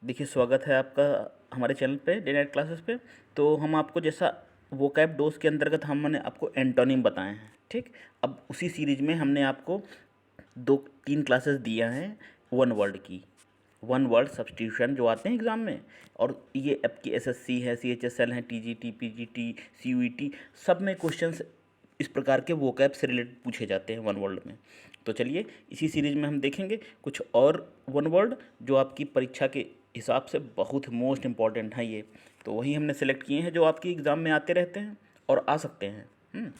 देखिए, स्वागत है आपका हमारे चैनल पे डे नाइट क्लासेस पे। तो हम आपको जैसा वोकैब डोज के अंतर्गत हमने आपको एंटोनिम बताए हैं, ठीक। अब उसी सीरीज में हमने आपको 2-3 क्लासेस दिया हैं वन वर्ड की, वन वर्ड सब्स्टिट्यूशन जो आते हैं एग्ज़ाम में। और ये आपकी एसएससी है, सीएचएसएल है, टीजीटी, पीजीटी, सीयूईटी, सब में क्वेश्चंस इस प्रकार के वोकैब से रिलेटेड पूछे जाते हैं वन वर्ड में। तो चलिए इसी सीरीज में हम देखेंगे कुछ और वन वर्ड जो आपकी परीक्षा के हिसाब से बहुत मोस्ट इम्पॉर्टेंट हैं ये। तो वही हमने सेलेक्ट किए हैं जो आपकी एग्ज़ाम में आते रहते हैं और आ सकते हैं।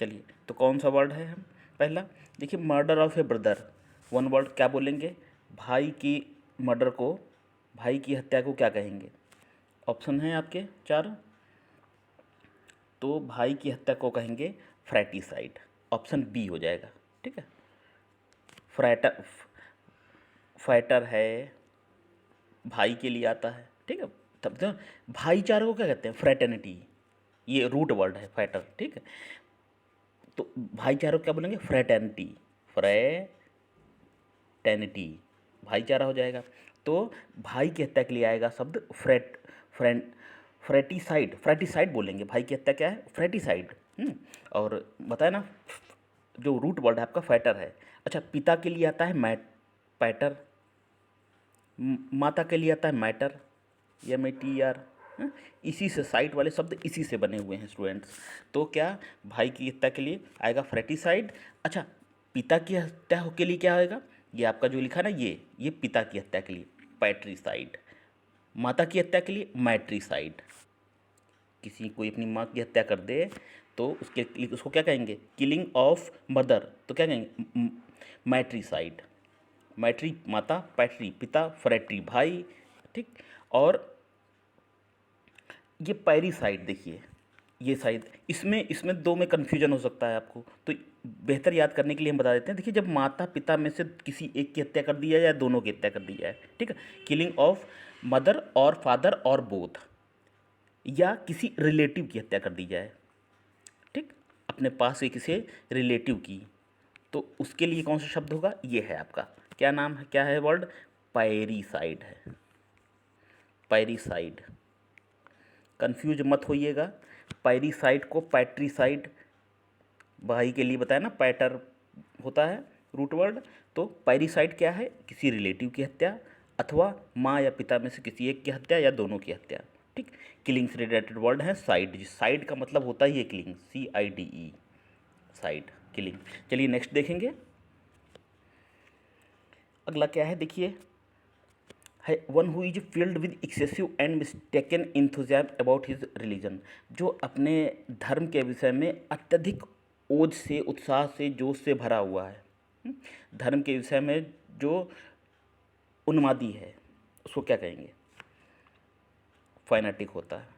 चलिए, तो कौन सा वर्ड है हम पहला देखिए, murder of A brother. One word क्या बोलेंगे? भाई की मर्डर को, भाई की हत्या को क्या कहेंगे? ऑप्शन हैं आपके 4। तो भाई की हत्या को कहेंगे फ्रैटिसाइड। ऑप्शन बी हो जाएगा, ठीक है। फ्रैटर, फाइटर है, भाई के लिए आता है, ठीक है। तब तो भाईचारे को क्या कहते हैं? फ्रैटर्निटी। ये रूट वर्ड है फाइटर, ठीक है। तो भाईचारे को क्या बोलेंगे? फ्रैटर्निटी, फ्रैटर्निटी, भाईचारा हो जाएगा। तो भाई की हत्या के लिए आएगा शब्द फ्रेंड, फ्रेटिसाइड। फ्रेटिसाइड बोलेंगे, भाई की हत्या क्या है? फ्रेटिसाइड। और बताया ना, जो रूट वर्ड है आपका फाइटर है। अच्छा, पिता के लिए आता है पैटर, माता के लिए आता है मैटर, MATER। इसी से साइड वाले शब्द इसी से बने हुए हैं स्टूडेंट्स। तो क्या भाई की हत्या के लिए आएगा फ्रेटिसाइड। अच्छा, पिता की हत्या के लिए क्या होएगा? ये आपका जो लिखा ना, ये पिता की हत्या के लिए पैट्रिसाइड, माता की हत्या के लिए मैट्रिसाइड। किसी कोई अपनी माँ की हत्या कर दे तो उसके लिए उसको क्या कहेंगे? किलिंग ऑफ मदर, तो क्या कहेंगे? मैट्रिसाइड। मैट्री माता, पैट्री पिता, फ्रैट्री भाई, ठीक। और ये पैरीसाइड देखिए, ये साइड इसमें इसमें दो में कन्फ्यूजन हो सकता है आपको, तो बेहतर याद करने के लिए हम बता देते हैं। देखिए, जब माता पिता में से किसी एक की हत्या कर दी जाए या दोनों की हत्या कर दी जाए, ठीक है, किलिंग ऑफ मदर और फादर और बोथ, या किसी रिलेटिव की हत्या कर दी जाए, ठीक, अपने पास के किसी रिलेटिव की, तो उसके लिए कौन सा शब्द होगा? ये है आपका, क्या नाम है, क्या है वर्ड? पैरीसाइड है, पैरीसाइड। कंफ्यूज मत होइएगा। पैरीसाइड को पैट्रीसाइड, भाई के लिए बताया ना, पैटर होता है रूट वर्ड। तो पैरीसाइड क्या है? किसी रिलेटिव की हत्या, अथवा माँ या पिता में से किसी एक की हत्या या दोनों की हत्या, ठीक। किलिंग से रिलेटेड वर्ड है साइड। साइड का मतलब होता ही है किलिंग, CIDE, साइड, किलिंग। चलिए नेक्स्ट देखेंगे, अगला क्या है देखिए, है one who is field with excessive and mistaken enthusiasm about his religion. जो अपने धर्म के विषय में अत्यधिक ओज से, उत्साह से, जोश से भरा हुआ है। धर्म के विषय में जो उन्मादी है उसको क्या कहेंगे? फाइनेटिक होता है।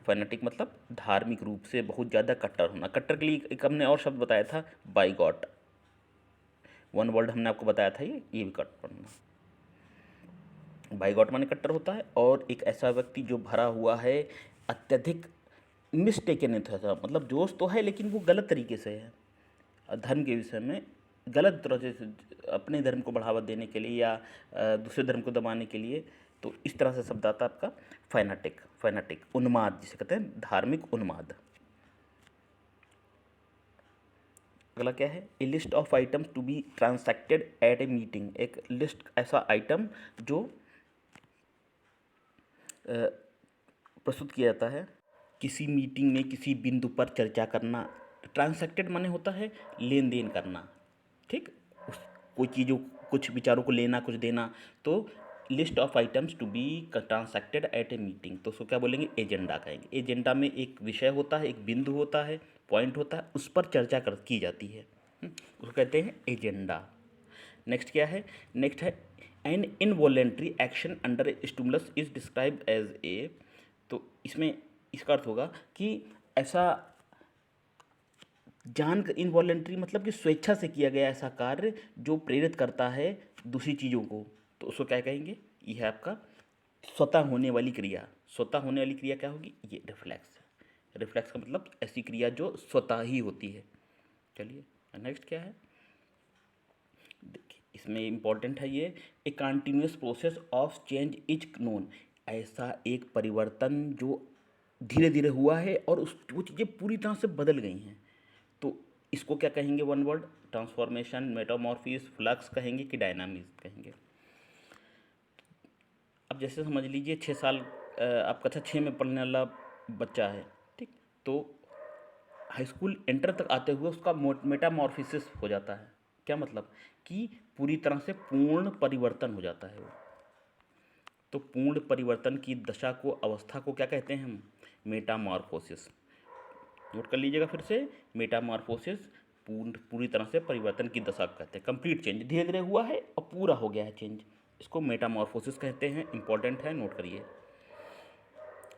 फाइनेटिक मतलब धार्मिक रूप से बहुत ज़्यादा कट्टर होना। कट्टर के लिए एक हमने और शब्द बताया था, बाइगॉट। वन वर्ड हमने आपको बताया था, ये भी कट्टर होना। बाइगॉट माने कट्टर होता है। और एक ऐसा व्यक्ति जो भरा हुआ है अत्यधिक मिस्टेकन था, मतलब जोश तो है लेकिन वो गलत तरीके से है, धर्म के विषय में गलत तरह से, अपने धर्म को बढ़ावा देने के लिए या दूसरे धर्म को दबाने के लिए। तो इस तरह से शब्द आता है आपका फाइनेटिक। फाइनेटिक उन्माद जिसे कहते हैं, धार्मिक उन्माद। अगला क्या है? A list of items to be transacted at a meeting. एक लिस्ट, ऐसा आइटम जो प्रस्तुत किया जाता है किसी मीटिंग में, किसी बिंदु पर चर्चा करना। ट्रांसैक्टेड माने होता है लेन देन करना, ठीक। उस कोई चीज़ों, कुछ विचारों को लेना, कुछ देना। तो list of items to be transacted at a meeting, तो उसको क्या बोलेंगे? एजेंडा कहेंगे। एजेंडा में एक विषय होता है, एक बिंदु होता है, पॉइंट होता है, उस पर चर्चा कर की जाती है, उसको कहते हैं एजेंडा। नेक्स्ट क्या है? नेक्स्ट है an involuntary action under stimulus is describe as A. तो इसमें इसका अर्थ होगा कि ऐसा जान, इनवॉलेंट्री मतलब कि स्वेच्छा से किया गया ऐसा कार्य जो प्रेरित करता है दूसरी चीज़ों को, तो उसको क्या कहेंगे? ये है आपका स्वतः होने वाली क्रिया। स्वतः होने वाली क्रिया क्या होगी? ये रिफ्लेक्स है। रिफ्लेक्स का मतलब ऐसी क्रिया जो स्वतः ही होती है। चलिए नेक्स्ट क्या है देखिए, इसमें इम्पॉर्टेंट है ये, a continuous process of change is known, ऐसा एक परिवर्तन जो धीरे धीरे हुआ है और उस वो चीज़ें पूरी तरह से बदल गई हैं। तो इसको क्या कहेंगे, one word, transformation, metamorphosis, flux कहेंगे कि डायनामिक्स कहेंगे। अब जैसे समझ लीजिए 6 साल आप कक्षा 6 में पढ़ने वाला बच्चा है, ठीक, तो हाई स्कूल इंटर तक आते हुए उसका मेटामॉर्फिसिस हो जाता है। क्या मतलब कि पूरी तरह से पूर्ण परिवर्तन हो जाता है वो। तो पूर्ण परिवर्तन की दशा को, अवस्था को क्या कहते हैं हम, मेटामॉर्फोसिस। नोट कर लीजिएगा फिर से, मेटामॉर्फोसिस पूरी तरह से परिवर्तन की दशा को कहते हैं। कंप्लीट चेंज, धीरे धीरे हुआ है और पूरा हो गया है चेंज, इसको मेटामॉर्फोसिस कहते हैं। इंपॉर्टेंट है, नोट करिए।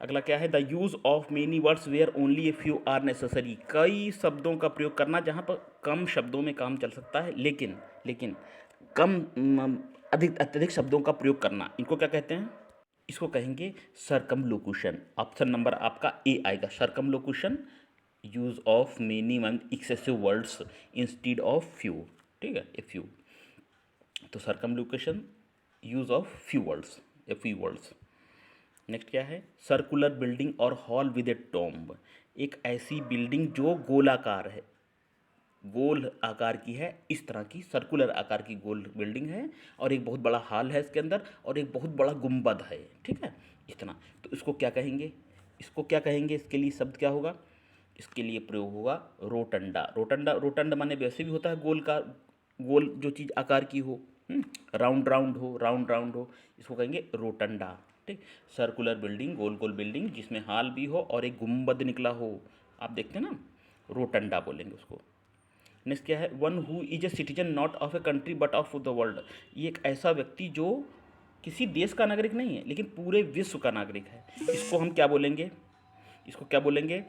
अगला क्या है, the use of many words where only a few are necessary, कई शब्दों का प्रयोग करना जहाँ पर कम शब्दों में काम चल सकता है, लेकिन लेकिन कम अधिक अत्यधिक शब्दों का प्रयोग करना, इनको क्या कहते हैं, इसको कहेंगे सर्कमलोक्यूशन। ऑप्शन नंबर आपका ए आएगा, circumlocution, use of many one excessive words instead of few, ठीक है, ए फ्यू। तो circumlocution, use of few words, a few words. Next क्या है, सर्कुलर बिल्डिंग और हॉल विद ए टॉम्ब, एक ऐसी बिल्डिंग जो गोलाकार है, गोल आकार की है, इस तरह की सर्कुलर आकार की गोल बिल्डिंग है, और एक बहुत बड़ा हॉल है इसके अंदर, और एक बहुत बड़ा गुंबद है, ठीक है, इतना। तो इसको क्या कहेंगे, इसको क्या कहेंगे, इसके लिए शब्द क्या होगा, इसके लिए प्रयोग होगा रोटंडा। रोटंडा, रोटंड माने वैसे भी होता है गोल का, गोल जो चीज़ आकार की हो, राउंड राउंड हो, राउंड राउंड हो, इसको कहेंगे रोटंडा, ठीक। सर्कुलर बिल्डिंग, गोल गोल बिल्डिंग जिसमें हॉल भी हो और एक गुंबद निकला हो, आप देखते हैं ना, रोटंडा बोलेंगे उसको। नेक्स्ट क्या है, one who is a citizen not of a country but of the world, ये एक ऐसा व्यक्ति जो किसी देश का नागरिक नहीं है लेकिन पूरे विश्व का नागरिक है, इसको हम क्या बोलेंगे, इसको क्या बोलेंगे,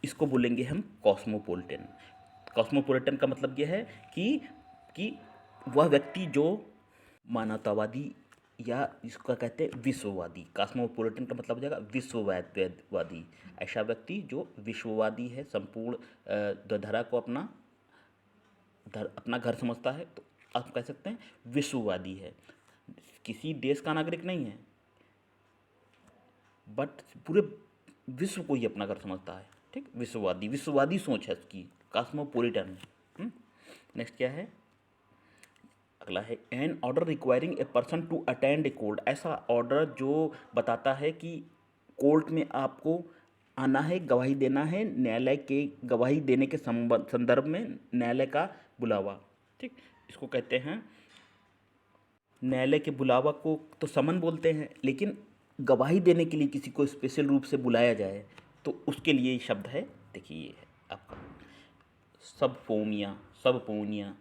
इसको बोलेंगे हम कॉस्मोपॉलिटन। कॉस्मोपॉलिटन का मतलब यह है कि वह व्यक्ति जो मानवतावादी या इसका कहते हैं विश्ववादी, कॉस्मोपॉलिटन का मतलब हो जाएगा विश्ववादी, ऐसा व्यक्ति जो विश्ववादी है, संपूर्ण धरा को अपना घर समझता है, तो आप कह सकते हैं विश्ववादी है, किसी देश का नागरिक नहीं है बट पूरे विश्व को ही अपना घर समझता है, ठीक, विश्ववादी, विश्ववादी सोच है उसकी, कॉस्मोपॉलिटन। नेक्स्ट क्या है, अगला है an order requiring a person to attend a court, ऐसा ऑर्डर जो बताता है कि कोर्ट में आपको आना है, गवाही देना है, न्यायालय के गवाही देने के संदर्भ में न्यायालय का बुलावा, ठीक, इसको कहते हैं, न्यायालय के बुलावा को तो समन बोलते हैं, लेकिन गवाही देने के लिए किसी को स्पेशल रूप से बुलाया जाए तो उसके लिए शब्द है, देखिए ये है आपका सबपोनिया,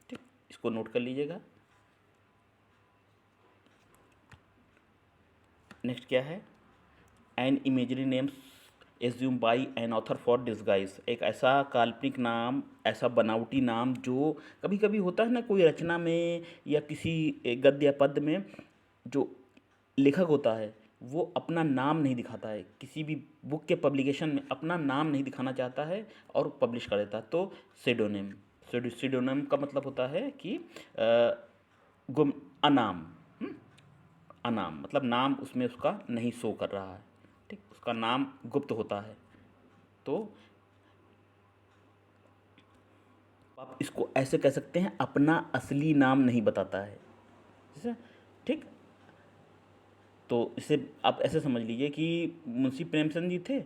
ठीक, इसको नोट कर लीजिएगा। नेक्स्ट क्या है, an imagery names assume by an author for disguise, एक ऐसा काल्पनिक नाम, ऐसा बनावटी नाम जो कभी कभी होता है ना, कोई रचना में या किसी गद्य या पद्य में जो लेखक होता है वो अपना नाम नहीं दिखाता है, किसी भी बुक के पब्लिकेशन में अपना नाम नहीं दिखाना चाहता है और पब्लिश कर देता है, तो सीडोनिम। सीडोनिम का मतलब होता है कि गुम, अनाम, अनाम मतलब नाम उसमें उसका नहीं शो कर रहा है, ठीक, उसका नाम गुप्त होता है, तो आप इसको ऐसे कह सकते हैं, अपना असली नाम नहीं बताता है, ठीक। तो इसे आप ऐसे समझ लीजिए कि मुंशी प्रेमचंद जी थे,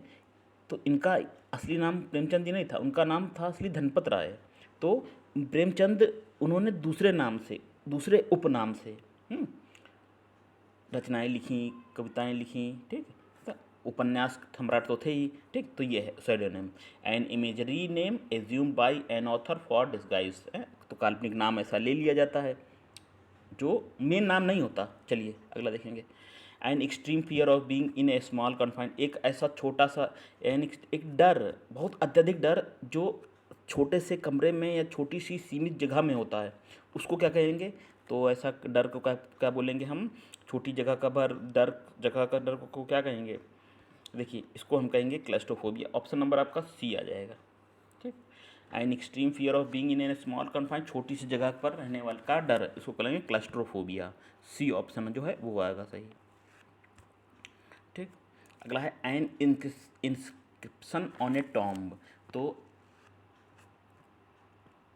तो इनका असली नाम प्रेमचंद जी नहीं था, उनका नाम था असली धनपत राय। तो प्रेमचंद उन्होंने दूसरे नाम से, दूसरे उपनाम से रचनाएं लिखी, कविताएं लिखी, ठीक, तो उपन्यास सम्राट तो थे ही, ठीक, तो ये है pseudonym. An imagery name assume by an author for disguise, तो काल्पनिक नाम ऐसा ले लिया जाता है जो मेन नाम नहीं होता। चलिए अगला देखेंगे, an extreme fear of being in A small confined, एक ऐसा छोटा सा एक डर, बहुत अत्यधिक डर जो छोटे से कमरे में या छोटी सी सीमित जगह में होता है, उसको क्या कहेंगे, तो ऐसा डर को क्या बोलेंगे हम, छोटी जगह का जगह का डर को क्या कहेंगे, देखिए इसको हम कहेंगे क्लस्ट्रोफोबिया। ऑप्शन नंबर आपका सी आ जाएगा, ठीक। An extreme fear of being in an small confine, छोटी सी जगह पर रहने वाले का डर, इसको कहेंगे क्लस्ट्रोफोबिया। सी ऑप्शन जो है वो आएगा सही। ठीक, अगला है N inscription on A tomb, तो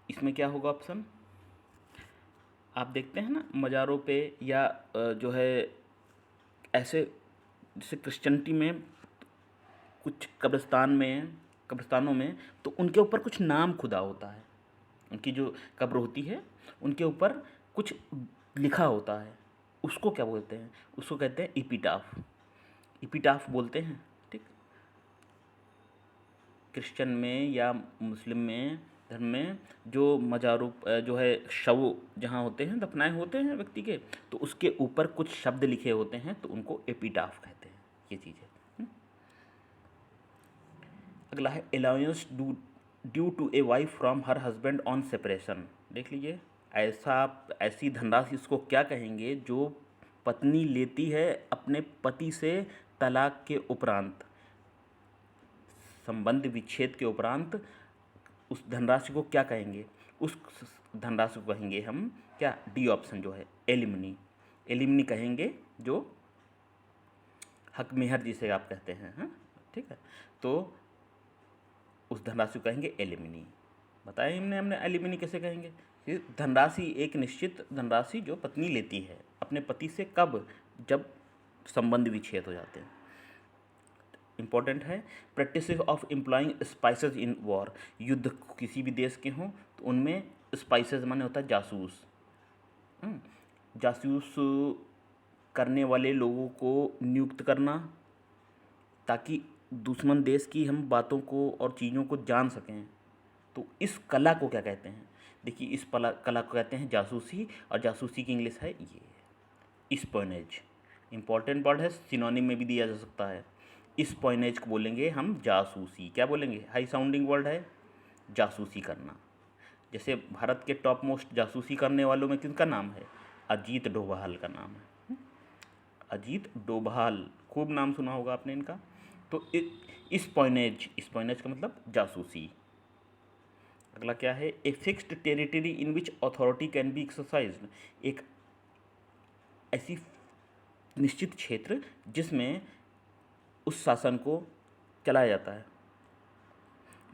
इसमें क्या होगा ऑप्शन, आप देखते हैं ना मज़ारों पे या जो है ऐसे, जैसे क्रिश्चियनिटी में कुछ कब्रिस्तानों में तो उनके ऊपर कुछ नाम खुदा होता है, उनकी जो कब्र होती है उनके ऊपर कुछ लिखा होता है, उसको क्या बोलते हैं, उसको कहते हैं इपिटाफ, इपिटाफ बोलते हैं। ठीक, क्रिश्चियन में या मुस्लिम में धर्म में जो मज़ारों जो है शव जहाँ होते हैं, दफनाए होते हैं व्यक्ति के, तो उसके ऊपर कुछ शब्द लिखे होते हैं, तो उनको एपिटाफ कहते हैं, ये चीज़ है। अगला है allowance due to a wife from her husband on separation, देख लीजिए, ऐसी धनराशि इसको क्या कहेंगे जो पत्नी लेती है अपने पति से तलाक के उपरांत, संबंध विच्छेद के उपरांत, उस धनराशि को क्या कहेंगे, उस धनराशि को कहेंगे हम क्या, डी ऑप्शन जो है एलिमनी, एलिमनी कहेंगे, जो हक मेहर जिसे आप कहते हैं। हाँ, ठीक है, तो उस धनराशि को कहेंगे एलिमनी। बताया हमने एलिमनी कैसे कहेंगे, कि धनराशि एक निश्चित धनराशि जो पत्नी लेती है अपने पति से, कब, जब संबंध विच्छेद हो जाते हैं। इंपॉर्टेंट है, practice of employing spices in war, युद्ध किसी भी देश के हों तो उनमें स्पाइसेस माने होता है जासूस, जासूस करने वाले लोगों को नियुक्त करना, ताकि दुश्मन देश की हम बातों को और चीज़ों को जान सकें। तो इस कला को क्या कहते हैं, देखिए इस कला को कहते हैं जासूसी, और जासूसी की इंग्लिश है ये स्पॉनेज। इंपॉर्टेंट वर्ड है, सिनोनिम में भी दिया जा सकता है। स्पॉनेज को बोलेंगे हम जासूसी, क्या बोलेंगे, हाई साउंडिंग वर्ड है, जासूसी करना। जैसे भारत के टॉप मोस्ट जासूसी करने वालों में किसका नाम है, अजीत डोभाल का नाम है, अजीत डोभाल, खूब नाम सुना होगा आपने इनका। तो स्पॉनेज, स्पॉनेज का मतलब जासूसी। अगला क्या है, a fixed territory in which authority can be exercised, एक ऐसी निश्चित क्षेत्र जिसमें उस शासन को चलाया जाता है,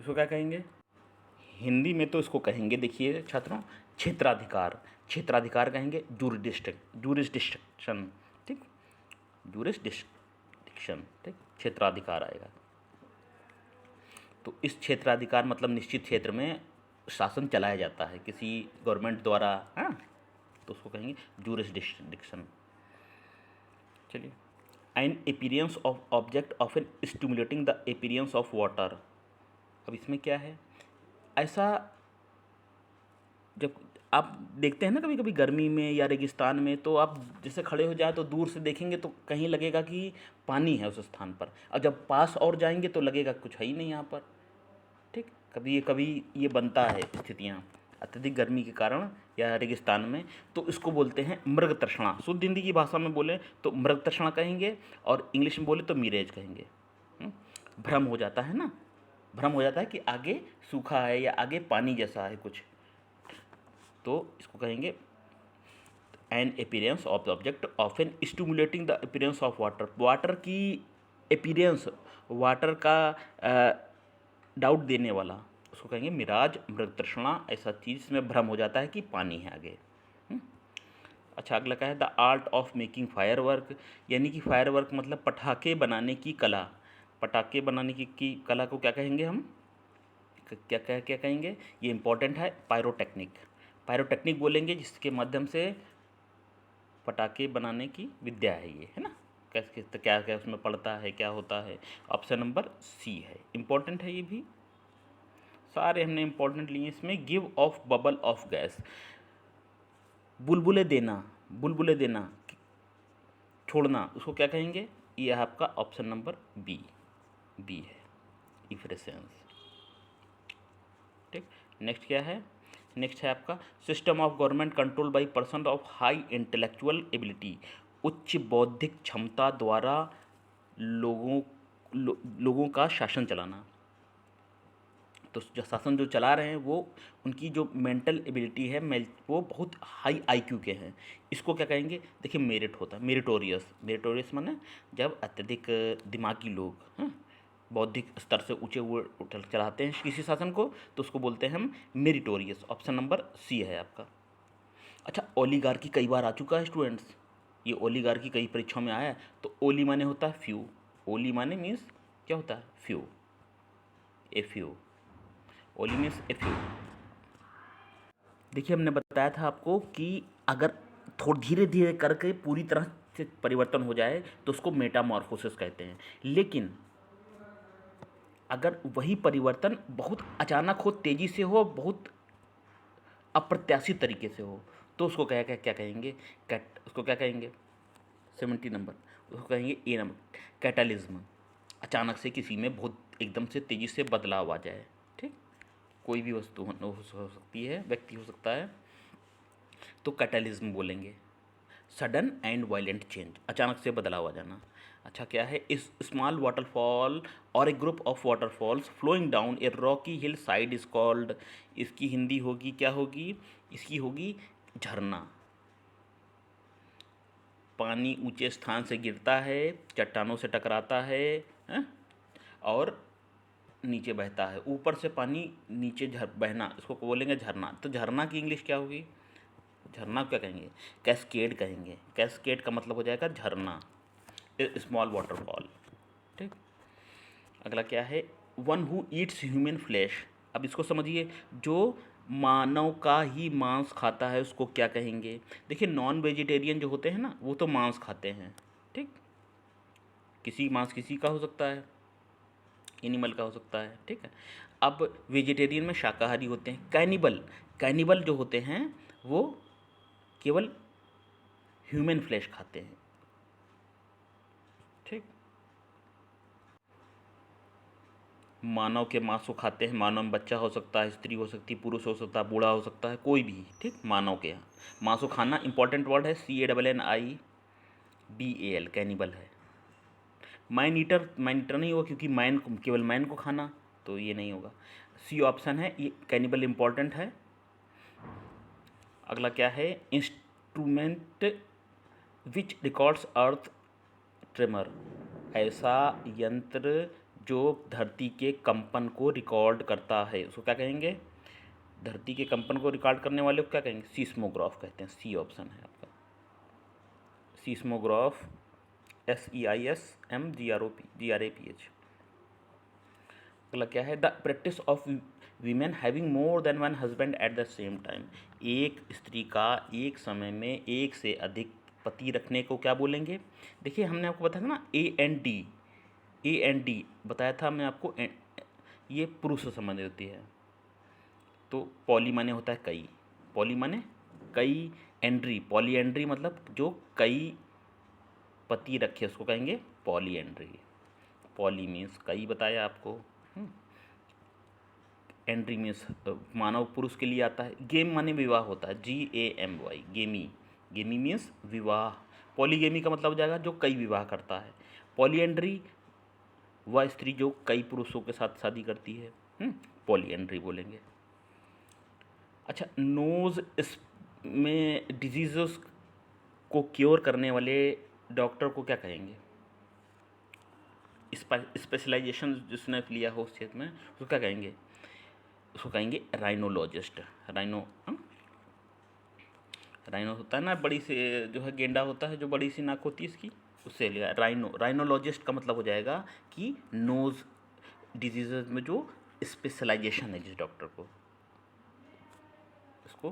इसको क्या कहेंगे, हिंदी में तो इसको कहेंगे, देखिए छात्रों, क्षेत्राधिकार, क्षेत्राधिकार कहेंगे, जूरिसडिक्शन, ठीक, जूरिसडिक्शन, ठीक, क्षेत्राधिकार आएगा। तो इस क्षेत्राधिकार मतलब निश्चित क्षेत्र में शासन चलाया जाता है किसी गवर्नमेंट द्वारा, हाँ, तो उसको कहेंगे जूरिसडिक्शन। चलिए, an appearance of object of an stimulating the appearance of water, अब इसमें क्या है, ऐसा जब आप देखते हैं ना कभी कभी गर्मी में या रेगिस्तान में, तो आप जैसे खड़े हो जाए तो दूर से देखेंगे तो कहीं लगेगा कि पानी है उस स्थान पर, और जब पास और जाएंगे तो लगेगा कुछ है ही नहीं यहाँ पर। ठीक, कभी ये बनता है स्थितियाँ अत्यधिक गर्मी के कारण या रेगिस्तान में, तो इसको बोलते हैं मृग तृष्णा। शुद्ध हिंदी की भाषा में बोले तो मृग तृष्णा कहेंगे, और इंग्लिश में बोले तो मिरेज कहेंगे। भ्रम हो जाता है ना, भ्रम हो जाता है कि आगे सूखा है या आगे पानी जैसा है कुछ, तो इसको कहेंगे an appearance of the object of an stimulating the appearance of water, water की अपीयरेंस, वाटर का डाउट देने वाला, उसको कहेंगे मिराज, मृग तृष्णा, ऐसा चीज़ इसमें भ्रम हो जाता है कि पानी है आगे। अच्छा, अगला क्या है, the art of making fire work, यानी कि फायर वर्क मतलब पटाखे बनाने की कला, पटाखे बनाने की कला को क्या कहेंगे हम, क्या क्या क्या कहेंगे, ये इंपॉर्टेंट है, पायरोटेक्निक, पायरोटेक्निक बोलेंगे, जिसके माध्यम से पटाखे बनाने की विद्या है ये, है ना, कैसे क्या क्या उसमें पड़ता है, क्या होता है। ऑप्शन नंबर सी है, इंपॉर्टेंट है ये भी, सारे हमने इंपॉर्टेंट लिए इसमें। Give of bubble of gas, बुलबुले देना, बुलबुले देना, छोड़ना, उसको क्या कहेंगे, ये आपका ऑप्शन नंबर बी, बी है, इफ्रेसेंस। ठीक, नेक्स्ट क्या है, नेक्स्ट है आपका system of government control by person of high intellectual ability, उच्च बौद्धिक क्षमता द्वारा लोगों का शासन चलाना। तो जो शासन जो चला रहे हैं वो उनकी जो मेंटल एबिलिटी है वो बहुत हाई आईक्यू के हैं। इसको क्या कहेंगे? देखिए मेरिट होता है, मेरिटोरियस माने जब अत्यधिक दिमागी लोग बौद्धिक स्तर से ऊंचे उठल चढ़ाते हैं किसी शासन को, तो उसको बोलते हैं हम मेरिटोरियस। ऑप्शन नंबर सी है आपका। अच्छा, ओलिगार्की कई बार आ चुका है स्टूडेंट्स, ये ओलिगार्की कई परीक्षाओं में आया है। तो ओली माने होता है फ्यू, ओली माने मीन्स क्या होता है? Few, a few, oli means a few. देखिए हमने बताया था आपको कि अगर थोड़ा धीरे धीरे करके पूरी तरह से परिवर्तन हो जाए तो उसको मेटामॉर्फोसिस कहते हैं, लेकिन अगर वही परिवर्तन बहुत अचानक हो, तेज़ी से हो, बहुत अप्रत्याशित तरीके से हो, तो उसको क्या कहेंगे? उसको क्या कहेंगे? 70 नंबर, उसको कहेंगे ए नंबर, कैटालिज्म। अचानक से किसी में बहुत एकदम से तेज़ी से बदलाव आ जाए, ठीक, कोई भी वस्तु हो सकती है, व्यक्ति हो सकता है, तो कैटालिज्म बोलेंगे। सडन एंड वायलेंट चेंज, अचानक से बदलाव आ जाना। अच्छा, क्या है? इस स्मॉल वाटरफॉल और a group of waterfalls flowing down a rocky hillside is called, इसकी हिंदी होगी क्या होगी? इसकी होगी झरना। पानी ऊंचे स्थान से गिरता है, चट्टानों से टकराता है और नीचे बहता है, ऊपर से पानी नीचे बहना, इसको बोलेंगे झरना। तो झरना की इंग्लिश क्या होगी? झरना क्या कहेंगे? कैस्केड कहेंगे। कैस्केड का मतलब हो जाएगा झरना, स्मॉल वाटरफॉल, ठीक। अगला क्या है? One who Yeats human flesh. अब इसको समझिए, जो मानव का ही मांस खाता है उसको क्या कहेंगे? देखिए नॉन वेजिटेरियन जो होते हैं ना, वो तो मांस खाते हैं, ठीक, मांस किसी का हो सकता है, एनिमल का हो सकता है, ठीक है। अब वेजिटेरियन में शाकाहारी होते हैं। कैनिबल जो होते हैं वो केवल ह्यूमन फ्लैश खाते हैं, ठीक। मानव के मांस को खाते हैं, मानव में बच्चा हो सकता है, स्त्री हो सकती है, पुरुष हो सकता है, बूढ़ा हो सकता है, कोई भी, ठीक। मानव के यहाँ मांस को खाना इंपॉर्टेंट वर्ड है, CANNIBAL, कैनिबल है। मैन ईटर नहीं होगा क्योंकि मैन केवल मैन को खाना, तो ये नहीं होगा। सी ऑप्शन है, ये कैनिबल इंपॉर्टेंट है। अगला क्या है? Instrument which records earth tremor, ऐसा यंत्र जो धरती के कंपन को रिकॉर्ड करता है, उसको क्या कहेंगे? धरती के कंपन को रिकॉर्ड करने वाले को क्या कहेंगे? सीस्मोग्राफ कहते हैं। सी ऑप्शन है आपका, सीस्मोग्राफ, SEISMGRAPH। अगला क्या है? The practice of women having more than one husband at the same time, एक स्त्री का एक समय में एक से अधिक पति रखने को क्या बोलेंगे? देखिए हमने आपको बताया था ना, AND बताया था हमने आपको, ये पुरुष से संबंधित होती है। तो पॉली माने होता है कई, पॉली माने कई, एंड्री, पॉलीएंड्री मतलब जो कई पति रखे उसको कहेंगे पॉलीएंड्री। पॉली मीन्स कई बताया आपको, एंड्री मीन्स मानव पुरुष के लिए आता है। गेम माने विवाह होता है, GAMY, गेमी मीन्स विवाह। पॉलीगेमी का मतलब हो जाएगा जो कई विवाह करता है। पॉलीएंड्री वह स्त्री जो कई पुरुषों के साथ शादी करती है, पॉलीएंड्री बोलेंगे। अच्छा, नोज में डिजीज़ को क्योर करने वाले डॉक्टर को क्या कहेंगे? स्पेशलाइजेशन जिसने लिया हो उस क्षेत्र में उसको क्या कहेंगे? उसको कहेंगे राइनोलॉजिस्ट। राइनो होता है ना, बड़ी से जो है गेंडा होता है, जो बड़ी सी नाक होती है इसकी, उससे लिया राइनोलॉजिस्ट का मतलब हो जाएगा कि नोज़ डिजीज़ में जो स्पेशलाइजेशन है जिस डॉक्टर को, उसको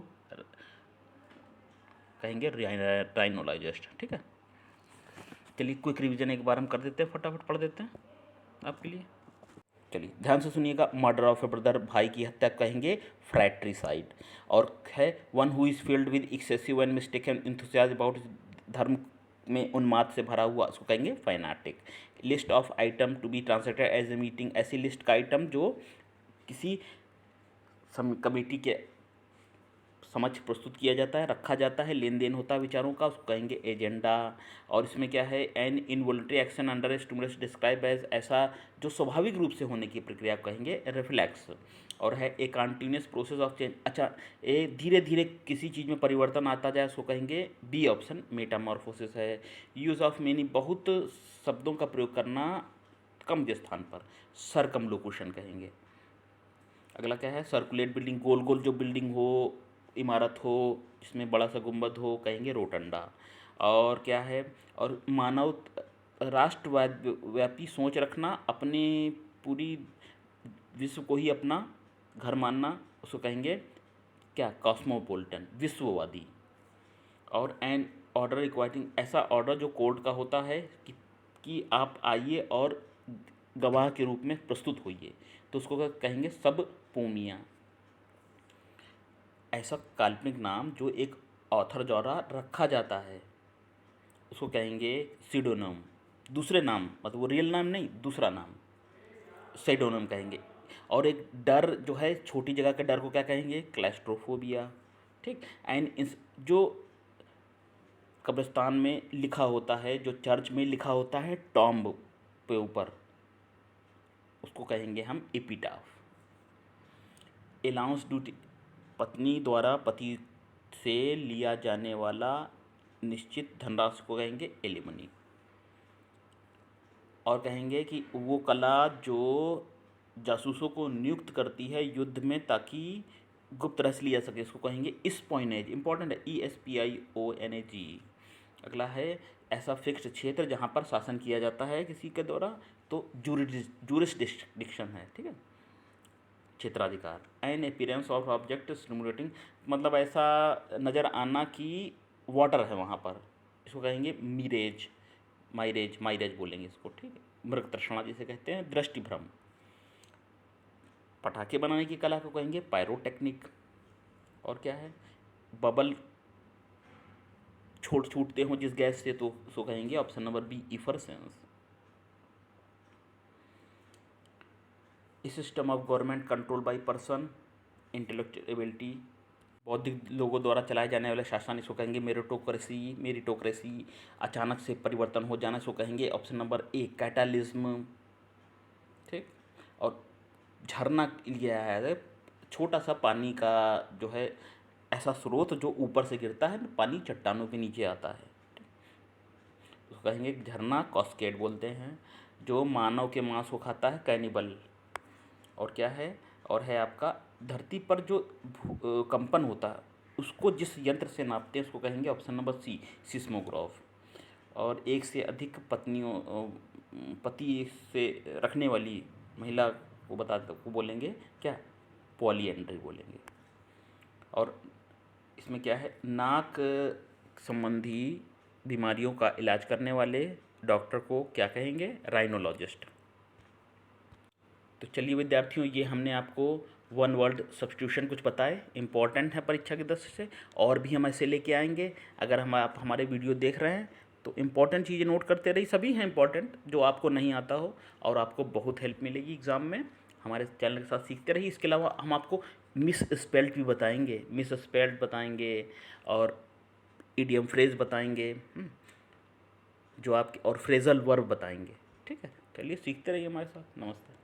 कहेंगे राइनोलॉजिस्ट, ठीक है। चलिए क्विक रिवीजन एक बार हम कर देते हैं, फटाफट पढ़ देते हैं आपके लिए। चलिए ध्यान से सुनिएगा। मर्डर ऑफ ए ब्रदर, भाई की हत्या कहेंगे फ्रैट्रिसाइड। और है one who is filled with excessive and mistaken enthusiasm about, धर्म में उन्माद से भरा हुआ, उसको कहेंगे fanatic. List of item to be translated as a meeting, ऐसी लिस्ट का आइटम जो किसी कमेटी के समझ प्रस्तुत किया जाता है, रखा जाता है, लेन देन होता है विचारों का, उसको कहेंगे एजेंडा। और इसमें क्या है, an involuntary action under a stimulus describe as, ऐसा जो स्वाभाविक रूप से होने की प्रक्रिया को कहेंगे रिफ्लेक्स। और है a continuous process of change, अच्छा ए धीरे धीरे किसी चीज़ में परिवर्तन आता जाए, उसको कहेंगे बी ऑप्शन मेटामॉर्फोसिस है। यूज़ ऑफ मेनी, बहुत शब्दों का प्रयोग करना कम के स्थान पर, सरकमलोकुशन कहेंगे। अगला क्या है, सर्कुलेट बिल्डिंग, गोल गोल जो बिल्डिंग हो, इमारत हो जिसमें बड़ा सा गुंबद हो, कहेंगे रोटंडा। और क्या है, और मानव राष्ट्रव्यापी सोच रखना, अपने पूरी विश्व को ही अपना घर मानना, उसको कहेंगे क्या, कॉस्मोपॉलिटन, विश्ववादी। और एन ऑर्डर रिक्वायरिंग, ऐसा ऑर्डर जो कोर्ट का होता है कि आप आइए और गवाह के रूप में प्रस्तुत होइए, तो उसको कहेंगे सब पोमिया। ऐसा काल्पनिक नाम जो एक ऑथर द्वारा रखा जाता है, उसको कहेंगे सीडोनम। दूसरे नाम, मतलब वो रियल नाम नहीं, दूसरा नाम सीडोनम कहेंगे। और एक डर जो है, छोटी जगह के डर को क्या कहेंगे, क्लैस्ट्रोफोबिया। ठीक। एंड जो कब्रिस्तान में लिखा होता है, जो चर्च में लिखा होता है टॉम्ब पे ऊपर, उसको कहेंगे हम एपिटाफ। अलाउंस ड्यूटी, पत्नी द्वारा पति से लिया जाने वाला निश्चित धनराशि को कहेंगे एलिमनी। और कहेंगे कि वो कला जो जासूसों को नियुक्त करती है युद्ध में ताकि गुप्त रहस्य लिया सके, इसको कहेंगे स्पाइनेज। इंपॉर्टेंट है, ESPIONAG। अगला है ऐसा फिक्स्ड क्षेत्र जहाँ पर शासन किया जाता है किसी के द्वारा, तो जुरिस्डिक्शन है। ठीक है, क्षेत्राधिकार। An appearance of object stimulating, मतलब ऐसा नज़र आना कि वाटर है वहाँ पर, इसको कहेंगे मीरेज, माइरेज बोलेंगे इसको। ठीक है, मृग तृष्णा जिसे कहते हैं, दृष्टि भ्रम। पटाखे बनाने की कला को कहेंगे पायरोटेक्निक। और क्या है, बबल छूटते हों जिस गैस से, तो उसको कहेंगे ऑप्शन नंबर बी इफरसेंस। System of government control by person, intellectual ability, बौद्धिक लोगों द्वारा चलाए जाने वाले शासन, इसको कहेंगे मेरिटोक्रेसी। अचानक से परिवर्तन हो जाना, इसको कहेंगे ऑप्शन नंबर ए कैटालिज्म। ठीक। और झरना लिया है, छोटा सा पानी का जो है ऐसा स्रोत जो ऊपर से गिरता है, पानी चट्टानों के नीचे आता है, उसको कहेंगे झरना, कॉस्केड बोलते हैं। जो मानव के मांस को खाता है, कैनिबल। और क्या है, और है आपका धरती पर जो कंपन होता है उसको जिस यंत्र से नापते हैं, उसको कहेंगे ऑप्शन नंबर सी सिस्मोग्राफ। और एक से अधिक पति से रखने वाली महिला को बोलेंगे क्या, पॉलीएंड्री बोलेंगे। और इसमें क्या है, नाक संबंधी बीमारियों का इलाज करने वाले डॉक्टर को क्या कहेंगे, राइनोलॉजिस्ट। तो चलिए विद्यार्थियों, ये हमने आपको वन वर्ड सब्स्टिट्यूशन कुछ बताए, इंपॉर्टेंट है परीक्षा की दृष्टि से, और भी हम ऐसे लेके आएंगे। अगर आप हमारे वीडियो देख रहे हैं तो इम्पॉर्टेंट चीज़ें नोट करते रहिए, सभी हैं इंपॉर्टेंट, जो आपको नहीं आता हो, और आपको बहुत हेल्प मिलेगी एग्ज़ाम में। हमारे चैनल के साथ सीखते रहिए। इसके अलावा हम आपको मिस स्पेल्ड भी बताएंगे, मिस स्पेल्ड बताएंगे, और इडियम फ्रेज बताएंगे, जो आपके, और फ्रेजल वर्ब बताएंगे। ठीक है, चलिए सीखते रहिए हमारे साथ। नमस्ते।